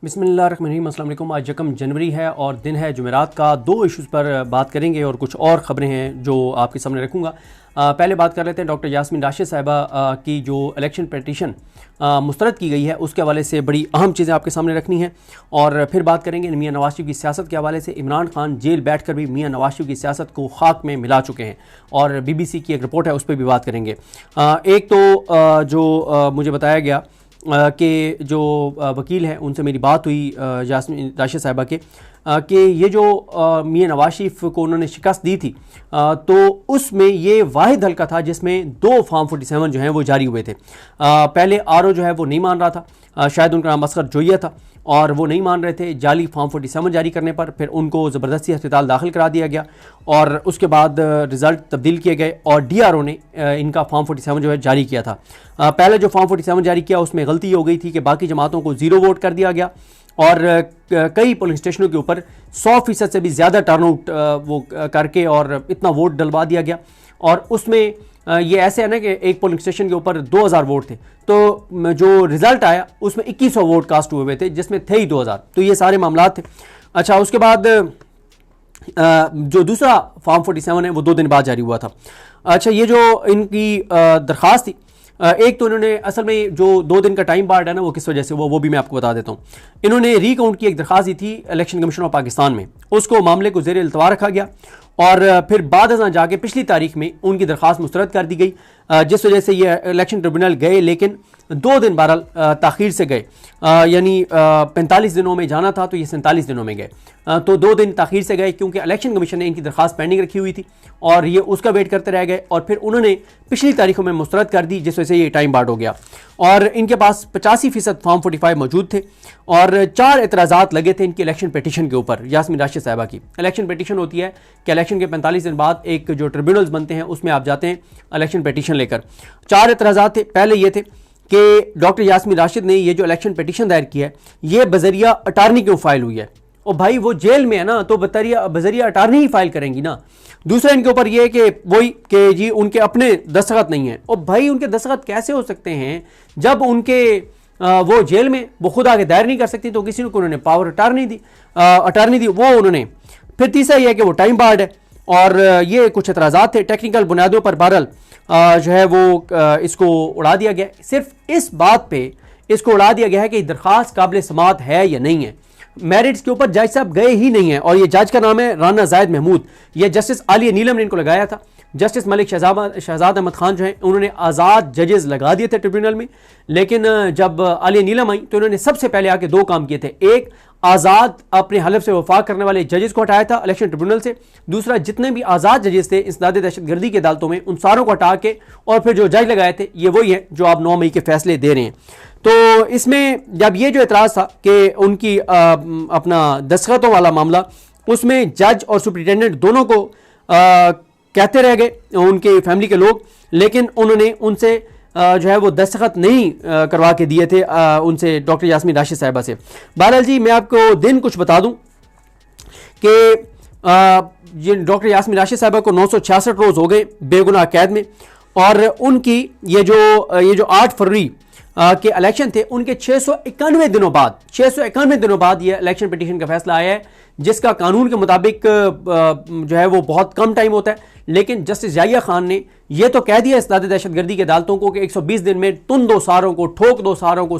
बिस्मिल्लाहिर्रहमानिर्रहीम, अस्सलाम वालेकुम। आज 1 जनवरी है और दिन है जुमेरात का। 2 इश्यूज़ पर बात करेंगे और कुछ और ख़बरें हैं जो आपके सामने रखूँगा। पहले बात कर लेते हैं डॉक्टर यास्मीन राशिद साहिबा की जो इलेक्शन पिटीशन मुस्तरद की गई है उसके हवाले से बड़ी अहम चीज़ें आपके सामने रखनी है। और फिर बात करेंगे मियाँ नवाज शरीफ की सियासत के हवाले से। इमरान खान जेल बैठ कर भी मियाँ नवाज शरीफ की सियासत को खाक में मिला चुके हैं और BBC की एक रिपोर्ट है उस पर भी बात करेंगे। एक तो जो मुझे बताया गया कि जो वकील हैं उनसे मेरी बात हुई यास्मीन राशिद साहिबा के कि ये जो मियाँ नवाज शरीफ को उन्होंने शिकस्त दी थी तो उसमें ये वाहिद हल्का था जिसमें 2 फॉर्म 47 जो हैं वो जारी हुए थे। पहले RO जो है वो नहीं मान रहा था, शायद उनका नाम असगर जोइया था और वो नहीं मान रहे थे जाली फॉर्म 47 जारी करने पर। फिर उनको ज़बरदस्ती अस्पताल दाखिल करा दिया गया और उसके बाद रिज़ल्ट तब्दील किए गए और DRO ने इनका फॉर्म 47 जो है जारी किया था। पहले जो फॉर्म 47 जारी किया उसमें गलती हो गई थी कि बाकी जमातों को 0 वोट कर दिया गया और कई पोलिंग स्टेशनों के ऊपर 100% से भी ज़्यादा टर्नआउट वो करके और इतना वोट डलवा दिया गया। और उसमें ये ऐसे है ना कि एक पोलिंग स्टेशन के ऊपर 2000 वोट थे तो जो रिज़ल्ट आया उसमें 2100 वोट कास्ट हुए थे जिसमें थे ही 2000। तो ये सारे मामला थे। अच्छा, उसके बाद जो दूसरा फॉर्म 47 है वो 2 दिन बाद जारी हुआ था। अच्छा, ये जो इनकी दरख्वास्त थी, एक तो इन्होंने असल में जो 2 दिन का टाइम बार्ड है ना वो किस वजह से वो भी मैं आपको बता देता हूँ। इन्होंने रीकाउंट की एक दरख्वास्त दी थी इलेक्शन कमीशन ऑफ पाकिस्तान में, उसको मामले को ज़ेर इल्तवा रखा गया और फिर बाद अज़ां जाके पिछली तारीख में उनकी दरख्वास्त मुस्तरद कर दी गई जिस वजह से ये इलेक्शन ट्रिब्यूनल गए, लेकिन 2 दिन बहरहाल ताख़ीर से गए। यानी 45 दिनों में जाना था तो ये 47 दिनों में गए, तो 2 दिन ताख़ीर से गए क्योंकि इलेक्शन कमीशन ने इनकी दरख्वास्त पेंडिंग रखी हुई थी और ये उसका वेट करते रह गए और फिर उन्होंने पिछली तारीखों में मुस्तरद कर दी जिस वजह से ये टाइम बार्ड हो गया। और इनके पास 85% फॉर्म 45 मौजूद थे और 4 एतराज़ात लगे थे इनकी इलेक्शन पिटीशन के ऊपर। यास्मीन राशिद साहिबा की इलेक्शन पिटीशन होती है कि इलेक्शन के 45 दिन बाद एक जो ट्रिब्यूनल्स बनते हैं उसमें आप जाते हैं इलेक्शन पिटीशन लेकर। 4 एतराज़ात थे। पहले ये थे कि डॉक्टर यास्मीन राशिद ने ये जो इलेक्शन पिटीशन दायर किया है ये बजरिया अटारनी क्यों फाइल हुई है। और भाई वो जेल में है ना तो बजरिया अटारनी ही फाइल करेंगी ना। दूसरा इनके ऊपर ये है कि वही कि जी उनके अपने दस्तखत नहीं है। और भाई उनके दस्तखत कैसे हो सकते हैं जब उनके वो जेल में, वो खुद आगे दायर नहीं कर सकती तो किसी को उन्होंने पावर अटारनी दी वो उन्होंने। फिर तीसरा यह है कि वो टाइम बार्ड है और ये कुछ एतराज़ात थे टेक्निकल बुनियादों पर बहरहाल जो है वो इसको उड़ा दिया गया। सिर्फ इस बात पे इसको उड़ा दिया गया है कि दरख्वास्त काबिल समात है या नहीं है। मेरिट्स के ऊपर जज साहब गए ही नहीं है और ये जज का नाम है राना जायद महमूद। ये जस्टिस आलिया नीलम ने इनको लगाया था। जस्टिस मलिक शहजाद अहमद खान जो हैं उन्होंने आज़ाद जजेस लगा दिए थे ट्रिब्यूनल में, लेकिन जब आलिया नीलम आई तो उन्होंने सबसे पहले आके 2 काम किए थे। एक, आज़ाद अपने हलफ से वफा करने वाले जजेस को हटाया था इलेक्शन ट्रिब्यूनल से। दूसरा, जितने भी आज़ाद जजेस थे इंसदाद दहशतगर्दी की अदालतों में उन सारों को हटा के और फिर जो जज लगाए थे ये वही हैं जो आप 9 मई के फैसले दे रहे हैं। तो इसमें जब ये जो एतराज़ था कि उनकी अपना दस्तखतों वाला मामला, उसमें जज और सुप्रिटेंडेंट दोनों को कहते रह गए उनके फैमिली के लोग, लेकिन उन्होंने उनसे जो है वो दस्तखत नहीं करवा के दिए थे उनसे, डॉक्टर यास्मीन राशिद साहिबा से। बहरहाल जी मैं आपको दिन कुछ बता दूं कि ये डॉक्टर यास्मीन राशिद साहिबा को 966 रोज़ हो गए बेगुनाह कैद में और उनकी ये जो 8 फरवरी के इलेक्शन थे उनके 691 दिनों बाद ये इलेक्शन पिटीशन का फैसला आया है जिसका कानून के मुताबिक जो है वो बहुत कम टाइम होता है। लेकिन जस्टिस याहिया खान ने यह तो कह दिया इस्लाद दहशतगर्दी के अदालतों को कि 120 दिन में तुम 2 सारों को ठोक दो, सारों को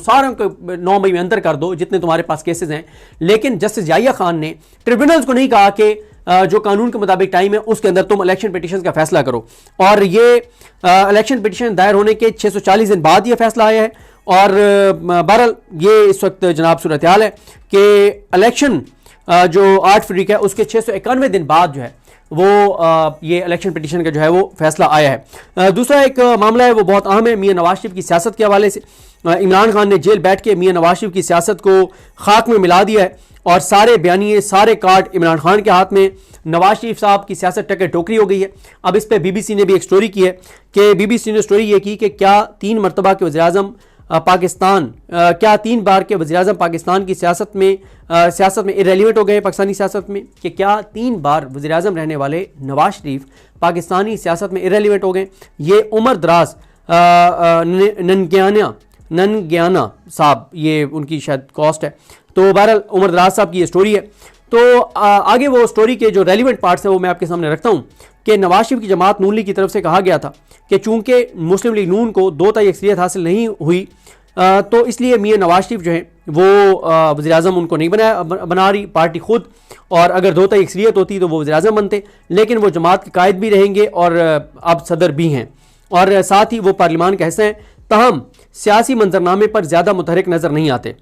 9 मई में अंदर कर दो जितने तुम्हारे पास केसेस हैं। लेकिन जस्टिस याहिया खान ने ट्रिब्यूनल्स को नहीं कहा कि जो कानून के मुताबिक टाइम है उसके अंदर तुम इलेक्शन पिटीशन का फैसला करो। और ये इलेक्शन पिटीशन दायर होने के 640 दिन बाद यह फैसला आया है। और बहरहाल ये इस वक्त जनाब सूरत हाल है कि इलेक्शन जो 8 फरवरी का है उसके 691 दिन बाद जो है वो ये इलेक्शन पिटीशन का जो है वो फैसला आया है। दूसरा एक मामला है वो बहुत अहम है मियाँ नवाज शरीफ की सियासत के हवाले से। इमरान खान ने जेल बैठ के मियाँ नवाज शरीफ की सियासत को खाक में मिला दिया है और सारे बयानिए, सारे कार्ड इमरान खान के हाथ में। नवाज शरीफ साहब की सियासत टक्कर टोकरी हो गई है। अब इस पर BBC ने भी एक स्टोरी की है कि BBC ने स्टोरी ये की कि क्या 3 मरतबा के वज़ीर-ए-आज़म पाकिस्तान, क्या 3 बार के वज़ीर-ए-आज़म पाकिस्तान की सियासत में इरेलीवेंट हो गए पाकिस्तानी सियासत में, कि क्या 3 बार वज़ीर-ए-आज़म रहने वाले नवाज शरीफ पाकिस्तानी सियासत में इरेलीवेंट हो गए। ये उमर दराज ननगियाना साहब, ये उनकी शायद कॉस्ट है। तो बहरहाल उमर दराज साहब की ये स्टोरी है। तो आगे वो स्टोरी के जो रेलिवेंट पार्ट्स हैं वो मैं आपके सामने रखता हूँ कि नवाज शरीफ की जमात नून लीग की तरफ से कहा गया था कि चूंकि मुस्लिम लीग नून को 2 तिहाई अक्सरियत हासिल नहीं हुई तो इसलिए मियां नवाज शरीफ जो है वो वज़ीर आज़म उनको नहीं बना रही पार्टी खुद, और अगर 2 तिहाई अक्सरियत होती तो वो वज़ीर आज़म बनते, लेकिन वो जमात के कायद भी रहेंगे और अब सदर भी हैं और साथ ही वो पार्लियामान के हिस्से हैं। तहम सियासी मंजरनामे पर ज़्यादा मुतहरिक नज़र नहीं आते।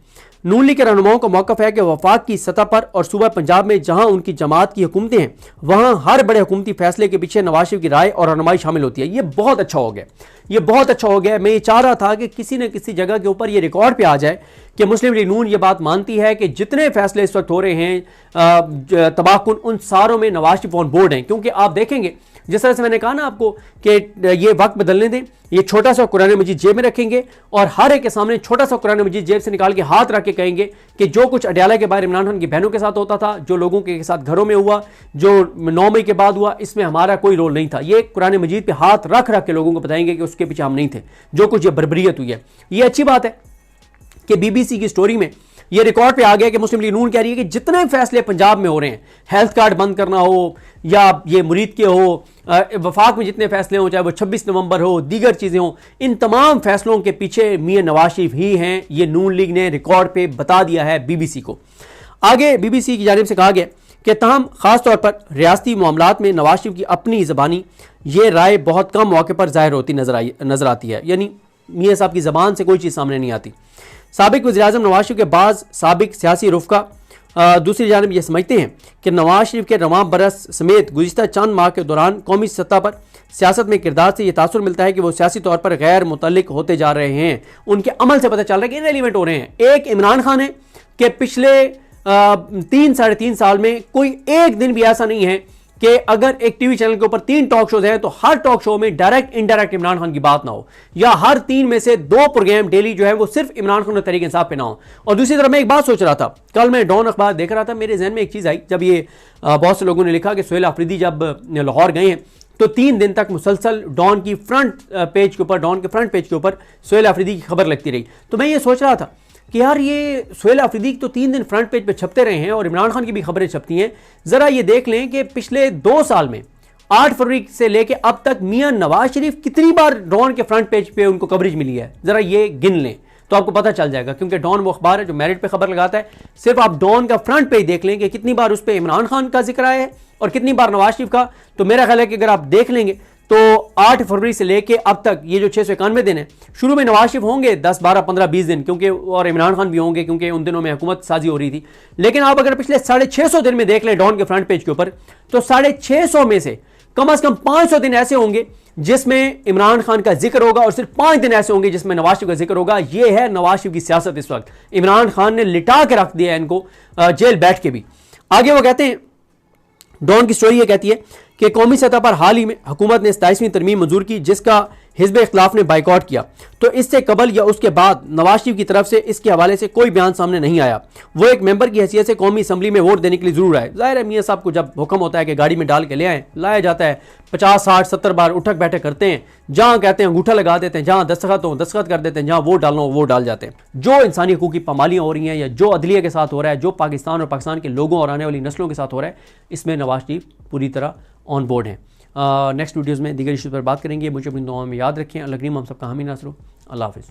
नून लीग के रहनुमाओं का मौक़िफ़ है कि वफाक की सतह पर और सूबा पंजाब में जहां उनकी जमात की हुकूमतें हैं वहां हर बड़े हुकूमती फैसले के पीछे नवाज शरीफ की राय और रहनुमाई शामिल होती है। ये बहुत अच्छा हो गया, ये बहुत अच्छा हो गया। मैं ये चाह रहा था कि किसी न किसी जगह के ऊपर ये रिकॉर्ड पे आ जाए कि मुस्लिम लीग नून ये बात मानती है कि जितने फैसले इस वक्त हो रहे हैं तबाहकुन, उन सारों में नवाज शरीफ ऑन बोर्ड हैं। क्योंकि आप देखेंगे जिस तरह से मैंने कहा ना आपको कि ये वक्त बदलने दें, ये छोटा सा कुरान मजीद जेब में रखेंगे और हर एक के सामने छोटा सा कुरान मजीद जेब से निकाल के हाथ रख के कहेंगे कि जो कुछ अडयाला के बाहर इमरान खान की बहनों के साथ होता था, जो लोगों के साथ घरों में हुआ, जो 9 मई के बाद हुआ, इसमें हमारा कोई रोल नहीं था। ये कुरान मजीद पे हाथ रख रख के लोगों को बताएंगे कि उसके पीछे हम नहीं थे, जो कुछ ये बर्बरियत हुई है। ये अच्छी बात है कि बीबीसी की स्टोरी में ये रिकॉर्ड पे आ गया कि मुस्लिम लीग नून कह रही है कि जितने फैसले पंजाब में हो रहे हैं, हेल्थ कार्ड बंद करना हो या ये मुरीद के हो, वफाक में जितने फैसले हों, चाहे वो 26 नवंबर हो, दीगर चीज़ें हों, इन तमाम फैसलों के पीछे मियां नवाज शरीफ ही हैं। ये नून लीग ने रिकॉर्ड पे बता दिया है बीबीसी को। आगे बीबीसी की जानिब से कहा गया कि ताहम खासतौर पर रियासती मामलात में नवाज शरीफ की अपनी ज़बानी ये राय बहुत कम मौके पर जाहिर होती नजर आती है। यानी मियां साहब की ज़बान से कोई चीज़ सामने नहीं आती। साबिक वज़ीर-ए-आज़म नवाज शरीफ के बाज़ साबिक सियासी रुफ़का दूसरी जानब यह समझते हैं कि नवाज शरीफ के रवां बरस समेत गुज़िश्ता चंद माह के दौरान कौमी सतह पर सियासत में किरदार से यह तासुर मिलता है कि वो सियासी तौर पर गैर मुतल्लिक होते जा रहे हैं। उनके अमल से पता चल रहा है कि इररिलेवेंट हो रहे हैं। एक इमरान खान है कि पिछले 3-3.5 साल में कोई एक दिन भी ऐसा नहीं है कि अगर एक टीवी चैनल के ऊपर 3 टॉक शोज हैं तो हर टॉक शो में डायरेक्ट इनडायरेक्ट इमरान खान की बात ना हो, या हर 3 में से 2 प्रोग्राम डेली जो है वो सिर्फ इमरान खान और तहरीक इंसाफ पे ना हो। और दूसरी तरफ मैं एक बात सोच रहा था, कल मैं डॉन अखबार देख रहा था, मेरे जहन में एक चीज़ आई। जब ये बहुत से लोगों ने लिखा कि सोहेल आफरीदी जब लाहौर गए हैं तो 3 दिन तक मुसलसल डॉन की फ्रंट पेज के ऊपर, डॉन के फ्रंट पेज के ऊपर सोहेल आफरीदी की खबर लगती रही। तो मैं ये सोच रहा था कि यार ये सोहेल आफरीदी तो 3 दिन फ्रंट पेज पे छपते रहे हैं और इमरान खान की भी खबरें छपती हैं। ज़रा ये देख लें कि पिछले 2 साल में 8 फरवरी से लेके अब तक मियां नवाज शरीफ कितनी बार डॉन के फ्रंट पेज पे उनको कवरेज मिली है, ज़रा ये गिन लें तो आपको पता चल जाएगा। क्योंकि डॉन वो अखबार है जो मेरिट पे खबर लगाता है। सिर्फ आप डॉन का फ्रंट पेज देख लें कि कितनी बार उस पर इमरान खान का जिक्र आया है और कितनी बार नवाज शरीफ का। तो मेरा ख्याल है कि अगर आप देख लेंगे तो 8 फरवरी से लेके अब तक ये जो 691 दिन है, शुरू में नवाज शरीफ होंगे 10, 12, 15, 20 दिन, क्योंकि और इमरान खान भी होंगे क्योंकि उन दिनों में हुकूमत साजी हो रही थी। लेकिन आप अगर पिछले 650 दिन में देख लें डॉन के फ्रंट पेज के ऊपर, तो 650 में से कम 500 दिन ऐसे होंगे जिसमें इमरान खान का जिक्र होगा और सिर्फ 5 दिन ऐसे होंगे जिसमें नवाज शरीफ का जिक्र होगा। यह है नवाज शरीफ की सियासत इस वक्त। इमरान खान ने लिटा के रख दिया है इनको जेल बैठ के भी। आगे वो कहते हैं, डॉन की स्टोरी ये कहती है कि कौमी सतह पर हाल ही में हुकूमत ने 27वीं तरमीम मंजूर की जिसका हिज़्ब इख्तिलाफ ने बाइकआउट किया। तो इससे कबल या उसके बाद नवाज शरीफ की तरफ से इसके हवाले से कोई बयान सामने नहीं आया। वो एक मेंबर की हैसियत से कौमी असम्बली में वोट देने के लिए जरूर आए। ज़ाहिर है मियां साहब को जब हुक्म होता है कि गाड़ी में डाल के ले आए, लाया जाता है, 50, 60, 70 बार उठक बैठक करते हैं। जहाँ कहते हैं अंगूठा लगा देते हैं, जहाँ दस्तखत हो दस्तखत कर देते हैं, जहाँ वोट डालना हो वो डाल जाते हैं। जो इंसानी हकूक़ की पामालियाँ हो रही हैं या जो अदलिया के साथ हो रहा है, जो पाकिस्तान और पाकिस्तान के लोगों और आने वाली नस्लों के साथ हो रहा है, इसमें नवाज शरीफ पूरी तरह ऑन बोर्ड हैं। नेक्स्ट वीडियोज़ में दीगर इशूज़ पर बात करेंगे। मुझे अपनी दुआओं में याद रखें। अल्लाह करीम हम सबका हामी नासर हो। अल्लाह हाफ़िज़।